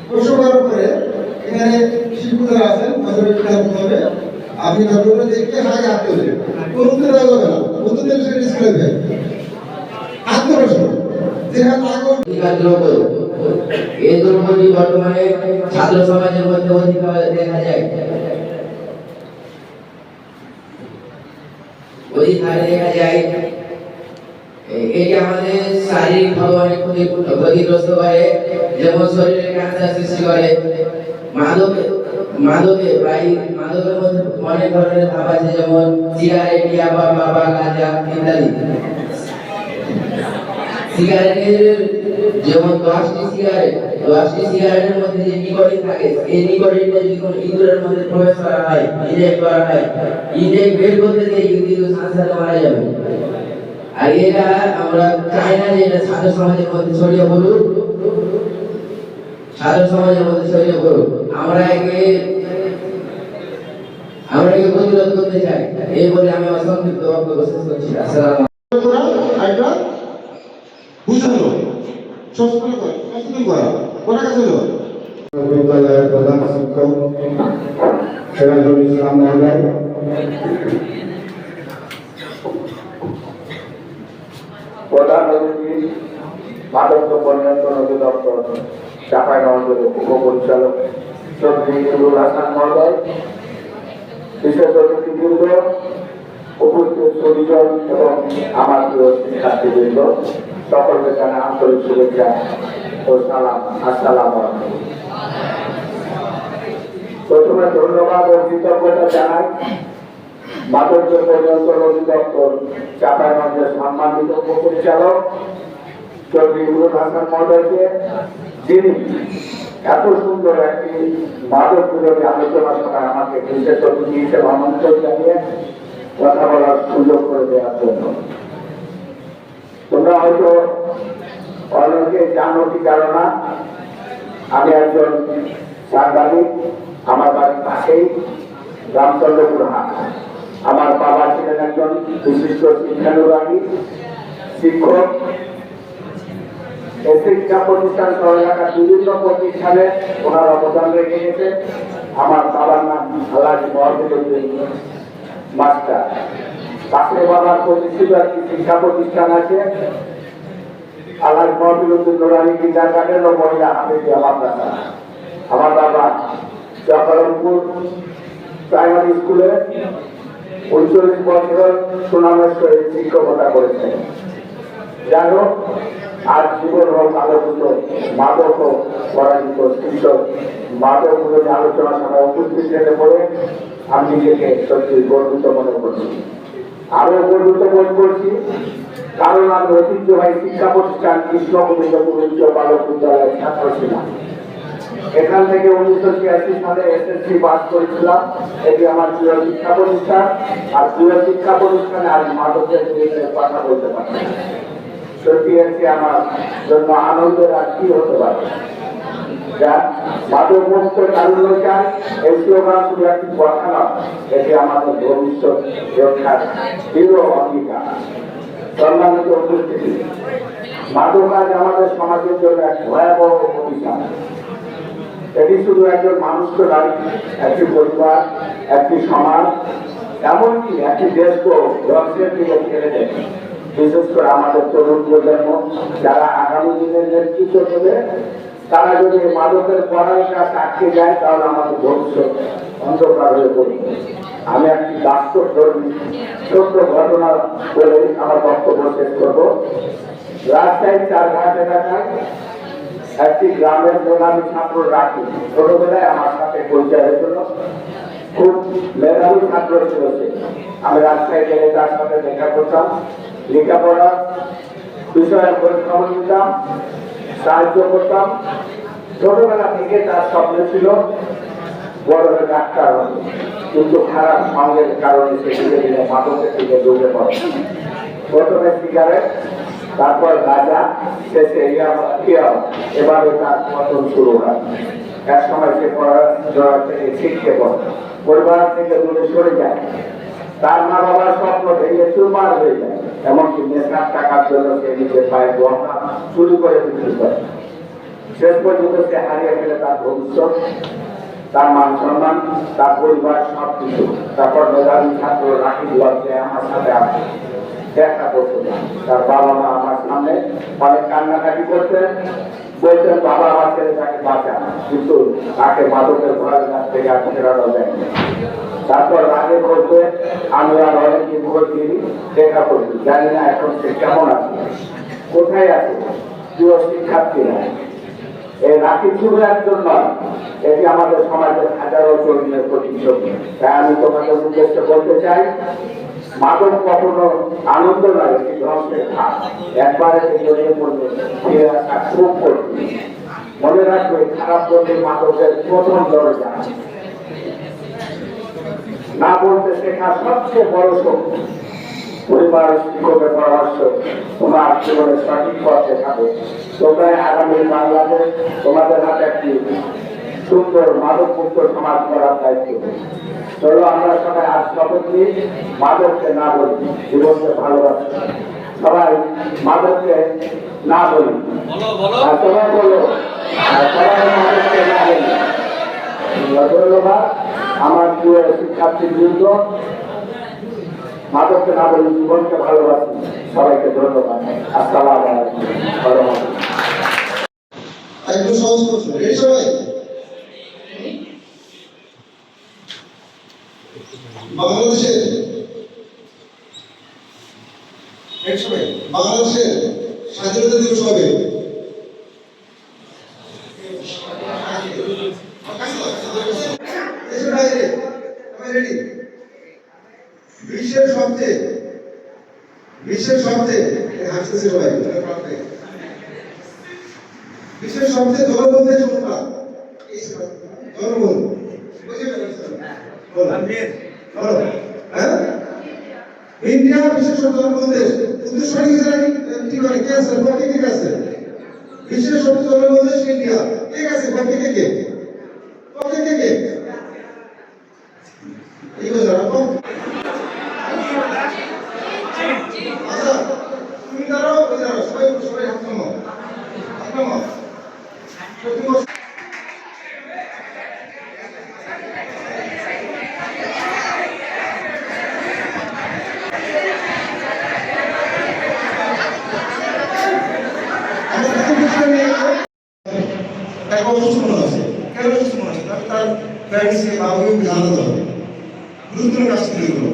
প্রশ্ন করার পরে এখানে শিক্ষকরা আছেন আমাদের হবে আপনি ডক্টর দেখে হাই হাত তুলবেন কোন উত্তর দেওয়া যাবে না উত্তর দিলে সেটা ডিসক্রাইব হবে আত্মপ্রশ্ন যেটা আগর এই দুর্নীতি বর্তমানে ছাত্র সমাজের মধ্যে অধিক দেখা যায় এটি আমাদের শারীরিকভাবে অনেক ক্ষতিগ্রস্ত করে, যেমন শরীরে ক্যান্সার সৃষ্টি করে। মাদকের মধ্যে অনেক ধরনের ভাব আছে, যেমন সিগারেট, ইয়াবা, মাবা, গাঁজা ইত্যাদি। সিগারেটের যেমন 10টি সিগারেটের মধ্যে যে নিকোটিন থাকে, এই নিকোটিনটা যদি কোনো ইঁদুরের মধ্যে প্রবেশ করা হয়, ইনজেক্ট বের করতে গিয়ে ইঁদুর সাথে মারা যাবে। আর এটা আমরা চাই না যে এটা ছাত্র সমাজের মধ্যে ছড়িয়ে পড়ুক, আমরা একে প্রতিরোধ করতে চাই। এই বলে আমি আমার সংক্ষিপ্ত বক্তব্য শেষ করছি। আসসালামু আলাইকুম। বুঝানো সচেতন করা কোন কাজ হলো বিদ্যালয়ের প্রধান শিক্ষক সিরাজুল ইসলাম মহোদয়, প্রধান অতিথি মাদক দ্রব্য নিয়ন্ত্রণ অধিদপ্তর চাঁপাইনবাবগঞ্জের উপপরিচালক চৌধুরী নুরুল হাসান মহোদয়, বিশেষ অতিথিবৃন্দ, উপস্থিত সুবিজন এবং আমার প্রিয় শিক্ষার্থীবৃন্দ, সকলকে জানাই আন্তরিক শুভেচ্ছা ও সালাম। আসসালামু আলাইকুম। প্রথমে ধন্যবাদ ও কৃতজ্ঞতা জানাই মাদক দ্রব্য নিয়ন্ত্রণ অধিদপ্তর চাঁপাইনবাবগঞ্জের সম্মানিত উপপরিচালক চৌধুরী নুরুল হাসান মহোদয়কে, যিনি এত সুন্দর একটি মাদক বিরোধী আলোচনা সভায় আমাকে বিশেষ অতিথি হিসেবে আমন্ত্রণ জানিয়ে কথা বলার সুযোগ করে দেওয়ার জন্য। তোমরা হয়তো অনেকে জানো কি জানো না, আমি একজন সাংবাদিক। আমার বাড়ির পাশেই রামচন্দ্রপুর হাট। আমার বাবা ছিলেন একজন বিশিষ্ট শিক্ষানুরাগী শিক্ষক। শিক্ষা প্রতিষ্ঠান সহ এলাকার বিভিন্ন প্রতিষ্ঠানে ওনার অবদান রেখে গেছে। আমার বাবার নাম আলহাজ মহবুবুদ্দিন মাস্টার। পাশে বাবার প্রতিষ্ঠিত একটি শিক্ষা প্রতিষ্ঠান আছে, আলহাজ মহবুবুদ্দিন নুরানি কিন্ডারগার্টেন ও মহিলা হাফেজিয়া মাদ্রাসা। আমার বাবা চকরমপুর প্রাইমারি স্কুলে 39 বছর সুনামের সহিত শিক্ষকতা করেছেন। যাই হোক, আর জীবন হোক আলোচিত মাদক ও পরাজিত শিক্ষক মাদক বিরোধী আলোচনা সভায় উপস্থিত থেকে পড়ে আমি নিজেকে সত্যি গর্বিত মনে করছি। আরো গর্বিত বোধ করছি কারণ আমি ঐতিহ্যবাহী শিক্ষা প্রতিষ্ঠান কৃষ্ণগোবিন্দপুর উচ্চ বালক বিদ্যালয়ের ছাত্র ছিলাম। এখান থেকে 1986 সালে এসএসসি পাস করেছিলাম। এটি আমার প্রিয় শিক্ষা প্রতিষ্ঠান। আর প্রিয় শিক্ষা প্রতিষ্ঠানে আজ মাদকের বিরুদ্ধে কথা বলতে পারি, সত্যি এটি আমার জন্য আনন্দের আর কি হতে পারে। যা মাদক মুক্ত তারুণ্য চাই, এই স্লোগান শুধু একটি কথা নয়, এটি আমাদের ভবিষ্যৎ রক্ষার দৃঢ় অঙ্গীকার। সম্মানিত উপস্থিতি, মাদক আজ আমাদের সমাজের জন্য এক ভয়াবহ অভিশাপ। এটি শুধু একজন মানুষকে নয়, একটি পরিবার, একটি সমাজ, এমনকি একটি দেশকেও ধ্বংসের দিকে ঠেলে দেয়। বিশেষ করে আমাদের তরুণ প্রজন্ম যারা আগামী দিনের নেতৃত্ব দেবে, তারা যদি মাদকের পড়ার কাছে আটকে যায় তাহলে আমাদের ভবিষ্যৎ অন্ধকার হয়ে পড়বে। আমি একটি বাস্তব ছোট্ট ঘটনা বলে আমার বক্তব্য শেষ করবো। রাজশাহী চারঘাট এলাকায় একটি গ্রামের মেধাবী ছাত্র রাখি, ছোটবেলায় আমার সাথে পরিচয় হয়েছিল। খুব মেধাবী ছাত্র ছিল সে। আমি রাজশাহী গেলে তার সাথে দেখা করতাম, লেখাপড়ার বিষয়ে খবর নিতাম, সাহায্য করতাম। ছোটবেলা থেকে তার স্বপ্ন ছিল বড় হয়ে ডাক্তার হবে, কিন্তু খারাপ সঙ্গের কারণে সে ধীরে ধীরে মাদকের দিকে ডুবে পড়ে। প্রথমে সিগারেট, তারপর গাঁজা, শেষে এবারে তার পতন শুরু হয়। এক সময় সে পড়াশোনা থেকে শিখতে পড়ে, পরিবার থেকে দূরে সরে যায়। তার মা বাবার স্বপ্ন ভেঙে চুরমার হয়ে যায়। এমনকি নেশার টাকার জন্য সে নিজের পায়ে গহনা চুরি করে বিক্রি করে। শেষ পর্যন্ত সে হারিয়ে ফেলে তার ভবিষ্যৎ, তার মান সম্মান, তার পরিবার সব কিছু। তারপর মেধাবী ছাত্র রাকিব লজ্জে আমার সাথে আসে, দেখা করতে না। তার বাবা মা আমার সামনে অনেক কান্নাকাটি করতেন, বলতেন বাবা আমার ছেলেটাকে বাঁচান, কিন্তু তাকে মাদকের ঘোড়ার কাছ থেকে আর ফেরানো যায়নি। তারপর আগে বলতে আমি আর অনেকদিন ভোট দিই, দেখা করছি, জানি না এখন সে কেমন আছে, কোথায় আছে। প্রিয় শিক্ষার্থীরা, এই রাকিব শুধু একজন নয়, এটি আমাদের সমাজের হাজারো তরুণের প্রতিচ্ছবি। তাই আমি তোমাদের উদ্দেশ্যে বলতে চাই, মাদক কখনো আনন্দ নয়, এটি ধ্বংসের হাত। একবারে জড়িয়ে পড়লে ফিরে আসা খুব কঠিন। মনে রাখবে, খারাপ বলতে মাদকের প্রথম দরজা। না বলতে শেখা সবচেয়ে বড় শক্তি। পরিবার শিক্ষকের পরামর্শ তোমার জীবনে সঠিক পথ দেখাবে। তোমরা আগামী বাংলাদেশ তোমাদের হাতে একটি সুন্দর মাদক মুক্ত সমাজ করার দায়িত্ব। চলো আমরা সবাই আজ শপথ নিই, মাদককে না বলি, জীবনকে ভালোবাসি। সবাই মাদককে না বলি, সবাই বলো, সবাই মাদককে না বলি। ধন্যবাদ আমার প্রিয় শিক্ষার্থীবৃন্দ, মাদককে না বলি, জীবনকে ভালোবাসি। সবাইকে ধন্যবাদ। আসসালামু আলাইকুম। একদম সহজ প্রশ্ন, রেডি সবাই? বাংলাদেশের বাংলাদেশের স্বাধীনতা দিবস হবে বিশ্বের সবচেয়ে হাসতেছে সবাই, বিশ্বের সবচেয়ে জনবহুল দেশ কোনটা? জনবহুল ইন্ডিয়া বিশ্বের সবচেয়ে জনবহুল দেশ। উত্তর সঠিক ঠিক আছে, কে আছে? পক্ষে কে আছে? বিশ্বের সবচেয়ে জনবহুল দেশ ইন্ডিয়া, কে আছে? পক্ষে কে? পক্ষে কে? এই কথা রাখো। আচ্ছা, তুমি দাঁড়াও, সবাই হাত নামাও, হাত নামাও। অসুস্থ মনে আছে, কেন অসুস্থ মনে আছে? তার প্যারেন্টসকে বা অভিভাবককে জানাতে হবে, গুরুত্বপূর্ণ কাজ ছিল এগুলো।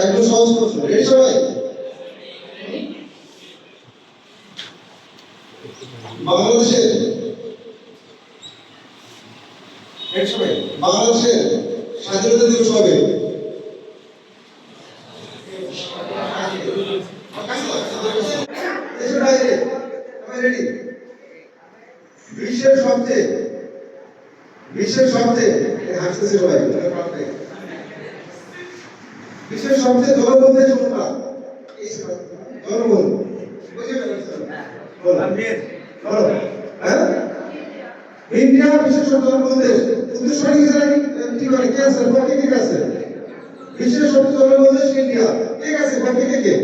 একদম সহজ প্রশ্ন, রেডি সবাই? বাংলাদেশের স্বাধীনতা দিবস হবে বিশ্বের সবচেয়ে হাসতেছে সবাই, বিশ্বের সবচেয়ে জনবহুল দেশ কোনটা? জনবহুল ইন্ডিয়া বিশ্বের সবচেয়ে জনবহুল দেশ। উত্তর সঠিক ঠিক আছে, কে আছে? পক্ষে কে আছে? বিশ্বের সবচেয়ে জনবহুল দেশ ইন্ডিয়া, কে আছে? পক্ষে কে?